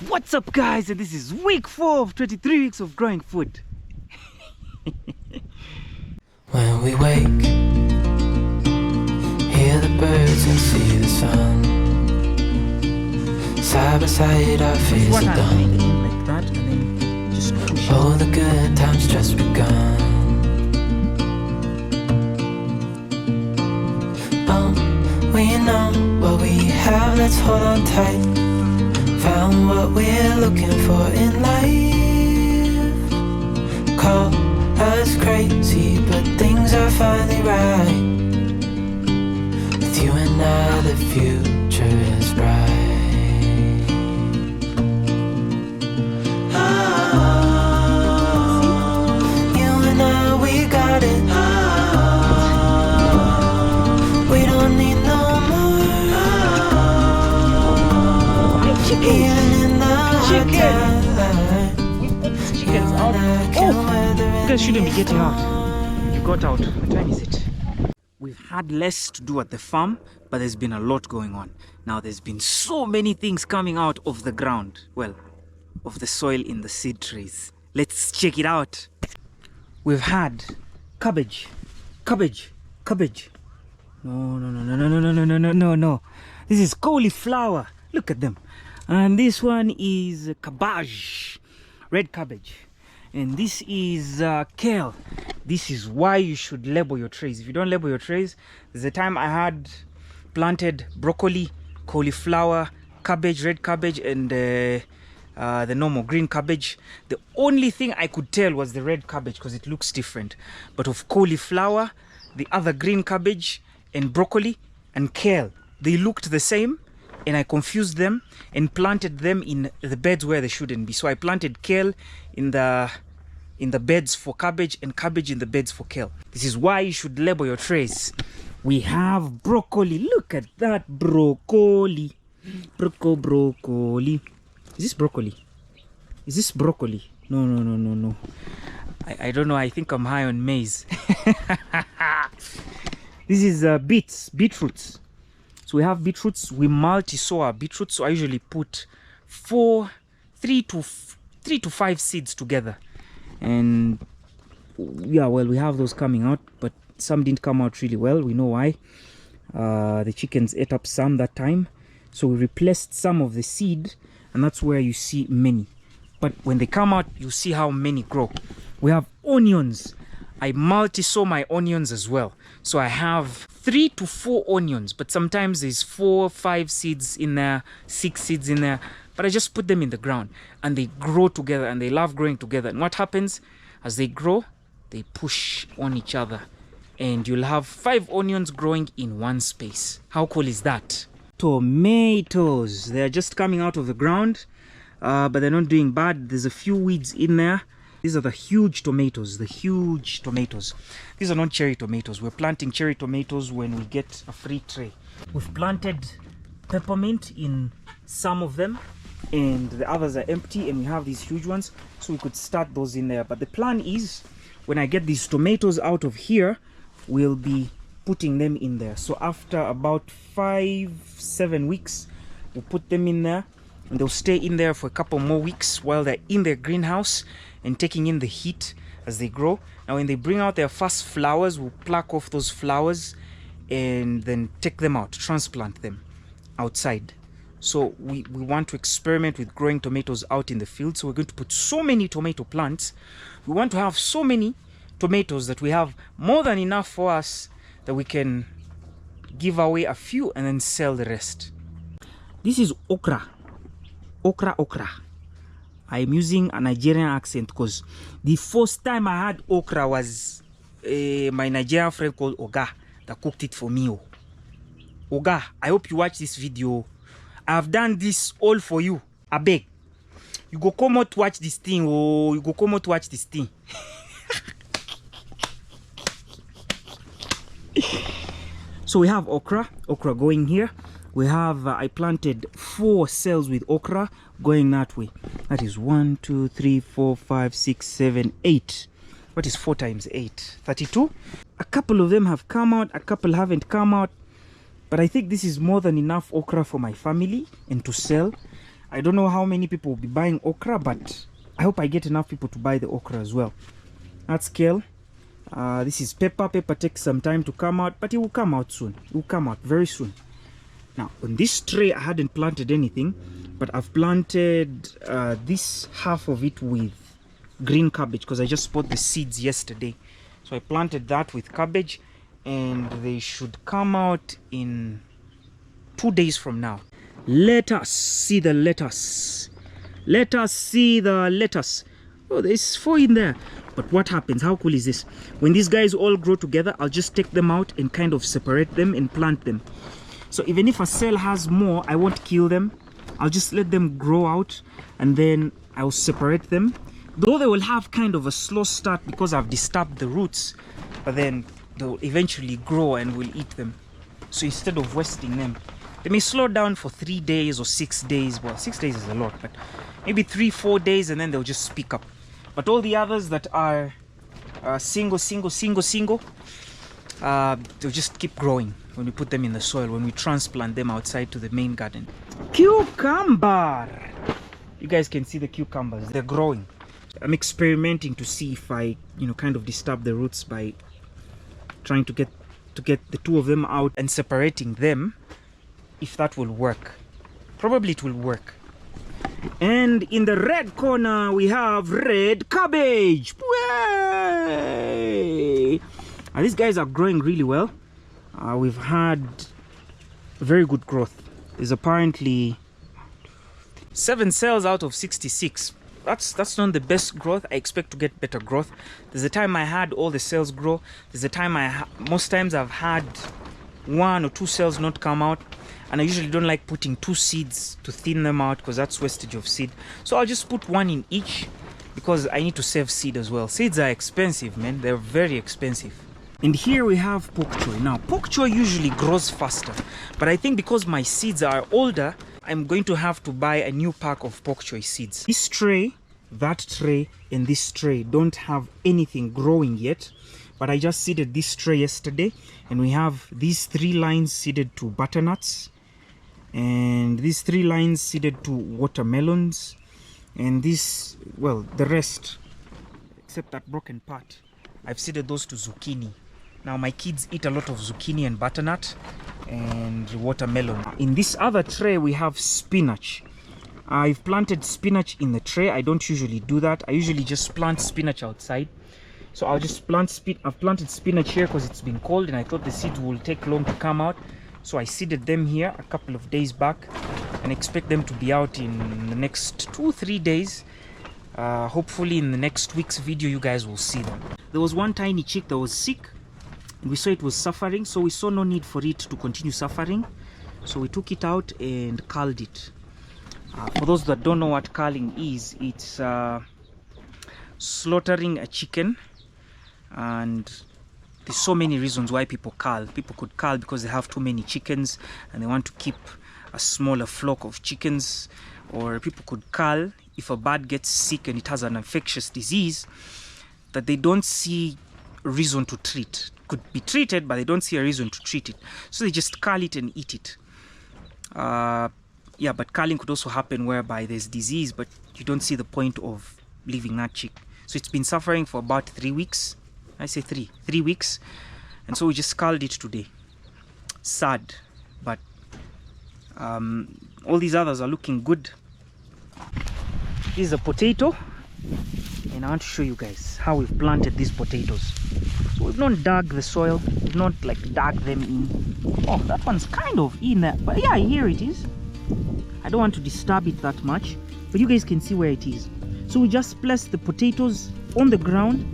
What's up, guys? And this is week 4 of 23 weeks of growing food. When we wake, hear the birds and see the sun. Side by side our faces are done. Like that, and then just push. All the good times just begun. We know what we have, let's hold on tight. Found what we're looking for in life. Call us crazy, but things are finally right. With you and I, the future is bright. You and I, we got it. We don't need no more. Even in the hard times. Chickens out. Oh, you guys shouldn't be getting out. You got out. What time is it? We've had less to do at the farm, but there's been a lot going on. Now there's been so many things coming out of the ground. Well, of the soil in the seed trays. Let's check it out. We've had cabbage. No. This is cauliflower. Look at them. And this one is cabbage, red cabbage. And this is kale. This is why you should label your trays. If you don't label your trays, there's a time I had planted broccoli, cauliflower, cabbage, red cabbage, and the normal green cabbage. The only thing I could tell was the red cabbage because it looks different. But of cauliflower, the other green cabbage, and broccoli and kale, they looked the same, and I confused them and planted them in the beds where they shouldn't be. So I planted kale in the beds for cabbage and cabbage in the beds for kale. This is why you should label your trays. We have broccoli. Look at that broccoli. Broccoli. Is this broccoli? Is this broccoli? No. I don't know. I think I'm high on maize. This is beetroots. So we have beetroots. We multi-sow our beetroots. So I usually put 3 to 5 seeds together. And yeah, well, we have those coming out, but some didn't come out really well. We know why. The chickens ate up some that time. So we replaced some of the seed, and that's where you see many. But when they come out, you see how many grow. We have onions. I multi-sow my onions as well. So I have 3 to 4 onions, but sometimes there's 4, 5 seeds in there, 6 seeds in there. But I just put them in the ground and they grow together, and they love growing together. And what happens as they grow, they push on each other, and you'll have 5 onions growing in one space. How cool is that? Tomatoes, they're just coming out of the ground, but they're not doing bad. There's a few weeds in there. These are the huge tomatoes, These are not cherry tomatoes. We're planting cherry tomatoes when we get a free tray. We've planted peppermint in some of them, and the others are empty, and we have these huge ones, so we could start those in there. But the plan is, when I get these tomatoes out of here, we'll be putting them in there. So after about 5-7 weeks, we'll put them in there, and they'll stay in there for a couple more weeks while they're in their greenhouse and taking in the heat as they grow. Now when they bring out their first flowers, we'll pluck off those flowers and then take them out, transplant them outside. So we want to experiment with growing tomatoes out in the field. So we're going to put so many tomato plants. We want to have so many tomatoes that we have more than enough for us, that we can give away a few and then sell the rest. This is okra. Okra. I'm using a Nigerian accent because the first time I had okra was my Nigerian friend called Oga that cooked it for me. Oga, I hope you watch this video. I've done this all for you. I beg. You go come out to watch this thing. So we have okra going here. We have, I planted 4 cells with okra going that way. That is 1, 2, 3, 4, 5, 6, 7, 8. What is 4 times 8? 32. A couple of them have come out, a couple haven't come out. But I think this is more than enough okra for my family and to sell. I don't know how many people will be buying okra, but I hope I get enough people to buy the okra as well. That's kale. This is pepper. Pepper takes some time to come out, but it will come out soon. It will come out very soon. Now, on this tray, I hadn't planted anything, but I've planted this half of it with green cabbage because I just bought the seeds yesterday. So I planted that with cabbage, and they should come out in 2 days from now. Let us see the lettuce. Let us see the lettuce. Oh, there's 4 in there. But what happens? How cool is this? When these guys all grow together, I'll just take them out and kind of separate them and plant them. So even if a cell has more, I won't kill them. I'll just let them grow out, and then I'll separate them. Though they will have kind of a slow start because I've disturbed the roots, but then they'll eventually grow and we'll eat them. So instead of wasting them, they may slow down for 3 days or 6 days. Well, 6 days is a lot, but maybe 3-4 days, and then they'll just speak up. But all the others that are single, they'll just keep growing when we put them in the soil, when we transplant them outside to the main garden. Cucumber! You guys can see the cucumbers, they're growing. I'm experimenting to see if I, kind of disturb the roots by trying to get the 2 of them out and separating them, if that will work. Probably it will work. And in the red corner, we have red cabbage. Way! These guys are growing really well. We've had very good growth. There's apparently 7 cells out of 66. That's not the best growth. I expect to get better growth. There's a time I had all the cells grow. There's a time most times I've had 1 or 2 cells not come out. And I usually don't like putting 2 seeds to thin them out because that's wastage of seed. So I'll just put 1 in each because I need to save seed as well. Seeds are expensive, man. They're very expensive. And here we have pok choy. Now, pok choy usually grows faster, but I think because my seeds are older, I'm going to have to buy a new pack of pok choy seeds. This tray, that tray, and this tray don't have anything growing yet, but I just seeded this tray yesterday, and we have these 3 lines seeded to butternuts, and these 3 lines seeded to watermelons, and this, well, the rest, except that broken part, I've seeded those to zucchini. Now my kids eat a lot of zucchini and butternut and watermelon. In this other tray we have spinach. I've planted spinach in the tray. I don't usually do that. I usually just plant spinach outside. So I'll just I've planted spinach here because it's been cold and I thought the seeds will take long to come out. So I seeded them here a couple of days back and expect them to be out in the next 2-3 days. Hopefully in the next week's video you guys will see them. There was one tiny chick that was sick and we saw it was suffering, so we saw no need for it to continue suffering, so we took it out and culled it. For those that don't know what culling is, it's slaughtering a chicken, and there's so many reasons why people cull. People could cull because they have too many chickens and they want to keep a smaller flock of chickens, or people could cull if a bird gets sick and it has an infectious disease that they don't see a reason to treat. Could be treated, but they don't see a reason to treat it, so they just cull it and eat it. Yeah, but culling could also happen whereby there's disease, but you don't see the point of leaving that chick. So it's been suffering for about 3 weeks. I say 3 weeks, and so we just culled it today. Sad, but all these others are looking good. This is a potato, and I want to show you guys how we've planted these potatoes. So we've not dug the soil, we've not like dug them in. Oh, that one's kind of in there, but yeah, here it is. I don't want to disturb it that much, but you guys can see where it is. So we just placed the potatoes on the ground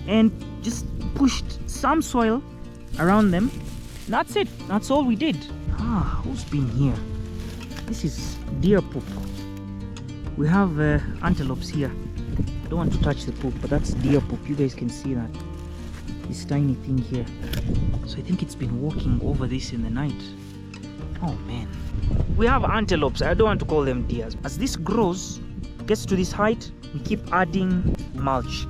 and just pushed some soil around them. That's it. That's all we did. Who's been here? This is deer poop. We have antelopes here. I don't want to touch the poop, but that's deer poop. You guys can see that. This tiny thing here. So I think it's been walking over this in the night. Oh man. We have antelopes. I don't want to call them deers. As this grows, gets to this height, we keep adding mulch.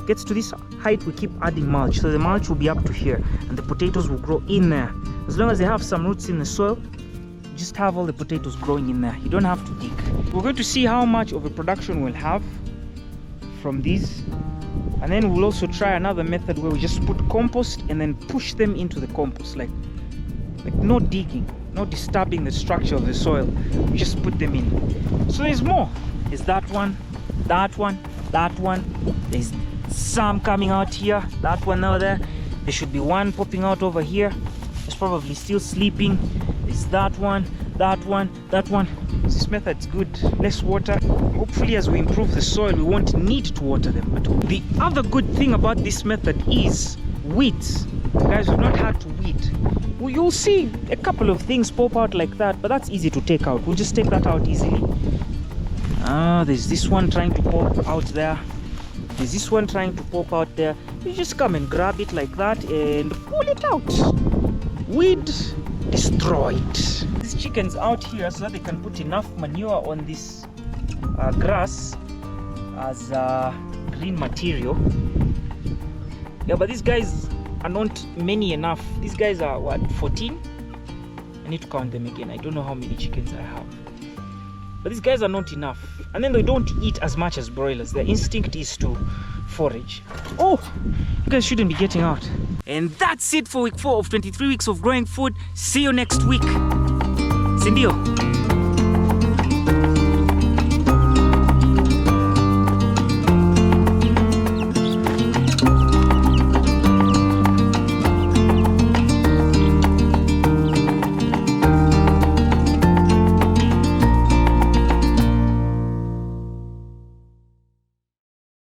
Gets to this height, we keep adding mulch. So the mulch will be up to here and the potatoes will grow in there. As long as they have some roots in the soil, just have all the potatoes growing in there. You don't have to dig. We're going to see how much of a production we'll have from these, and then we'll also try another method where we just put compost and then push them into the compost, like no digging, no disturbing the structure of the soil. We just put them in. So there's more. There's that one, that one, that one. There's some coming out here, that one over there. There should be one popping out over here. It's probably still sleeping. There's that one, that one, that one. This method's good. Less water. Hopefully as we improve the soil, we won't need to water them at all. The other good thing about this method is weeds. Guys, we've not had to weed. Well, you'll see a couple of things pop out like that, but that's easy to take out. We'll just take that out easily. There's this one trying to pop out there. There's this one trying to pop out there. You just come and grab it like that and pull it out. Weed destroyed. These chickens out here so that they can put enough manure on this grass as green material. Yeah, but these guys are not many enough. These guys are what, 14? I need to count them again. I don't know how many chickens I have. But these guys are not enough. And then they don't eat as much as broilers. Their instinct is to forage. Oh, you guys shouldn't be getting out. And that's it for week 4 of 23 weeks of growing food. See you next week. Sindio.